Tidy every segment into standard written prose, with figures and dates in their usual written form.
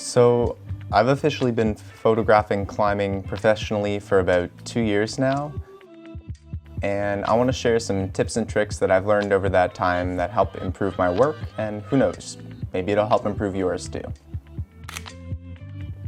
So I've officially been photographing climbing professionally for about 2 years now. And I want to share some tips and tricks that I've learned over that time that help improve my work, and who knows, maybe it'll help improve yours too.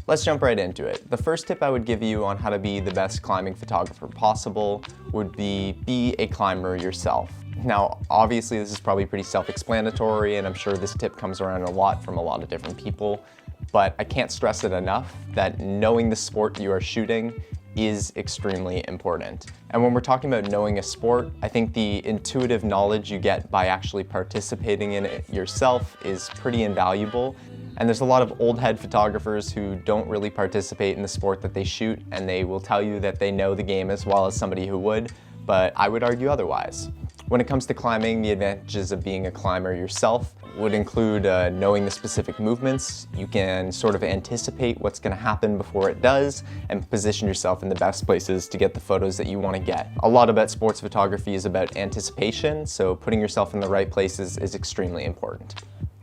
Let's jump right into it. The first tip I would give you on how to be the best climbing photographer possible would be a climber yourself. Now, obviously this is probably pretty self-explanatory, and I'm sure this tip comes around a lot from a lot of different people, but I can't stress it enough that knowing the sport you are shooting is extremely important. And when we're talking about knowing a sport, I think the intuitive knowledge you get by actually participating in it yourself is pretty invaluable. And there's a lot of old head photographers who don't really participate in the sport that they shoot, and they will tell you that they know the game as well as somebody who would, but I would argue otherwise. When it comes to climbing, the advantages of being a climber yourself would include knowing the specific movements. You can sort of anticipate what's going to happen before it does and position yourself in the best places to get the photos that you want to get. A lot about sports photography is about anticipation, so putting yourself in the right places is extremely important.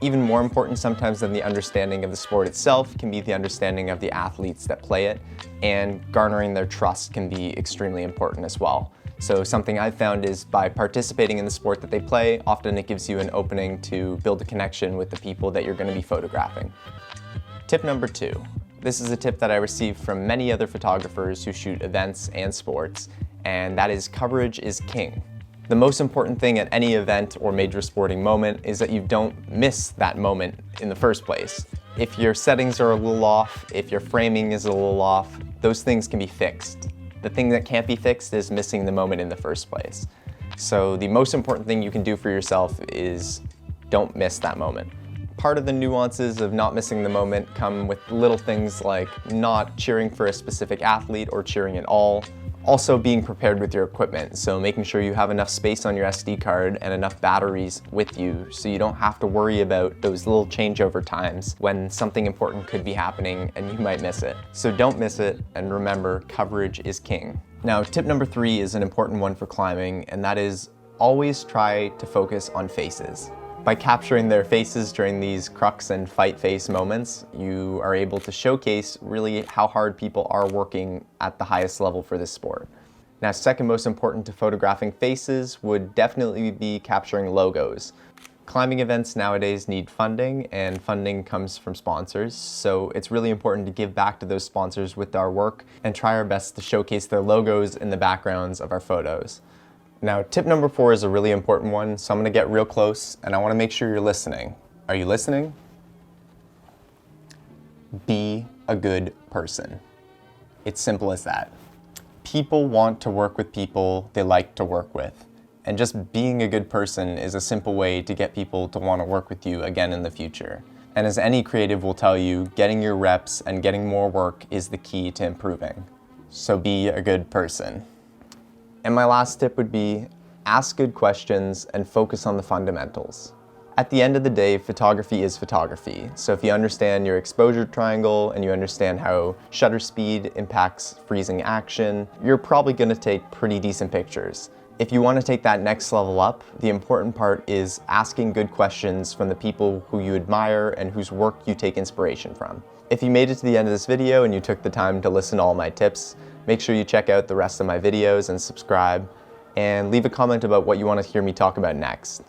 Even more important sometimes than the understanding of the sport itself can be the understanding of the athletes that play it, and garnering their trust can be extremely important as well. So something I've found is by participating in the sport that they play, often it gives you an opening to build a connection with the people that you're going to be photographing. Tip number 2. This is a tip that I received from many other photographers who shoot events and sports, and that is coverage is king. The most important thing at any event or major sporting moment is that you don't miss that moment in the first place. If your settings are a little off, if your framing is a little off, those things can be fixed. The thing that can't be fixed is missing the moment in the first place. So the most important thing you can do for yourself is don't miss that moment. Part of the nuances of not missing the moment come with little things like not cheering for a specific athlete or cheering at all. Also being prepared with your equipment, so making sure you have enough space on your SD card and enough batteries with you so you don't have to worry about those little changeover times when something important could be happening and you might miss it. So don't miss it, and remember, coverage is king. Now, tip number 3 is an important one for climbing, and that is always try to focus on faces. By capturing their faces during these crux and fight face moments, you are able to showcase really how hard people are working at the highest level for this sport. Now, second most important to photographing faces would definitely be capturing logos. Climbing events nowadays need funding, and funding comes from sponsors, so it's really important to give back to those sponsors with our work and try our best to showcase their logos in the backgrounds of our photos. Now, tip number 4 is a really important one, so I'm going to get real close and I want to make sure you're listening. Are you listening? Be a good person. It's simple as that. People want to work with people they like to work with, and just being a good person is a simple way to get people to want to work with you again in the future. And as any creative will tell you, getting your reps and getting more work is the key to improving. So be a good person. And my last tip would be ask good questions and focus on the fundamentals. At the end of the day, photography is photography. So if you understand your exposure triangle and you understand how shutter speed impacts freezing action, you're probably going to take pretty decent pictures. If you want to take that next level up, the important part is asking good questions from the people who you admire and whose work you take inspiration from. If you made it to the end of this video and you took the time to listen to all my tips, make sure you check out the rest of my videos and subscribe, and leave a comment about what you want to hear me talk about next.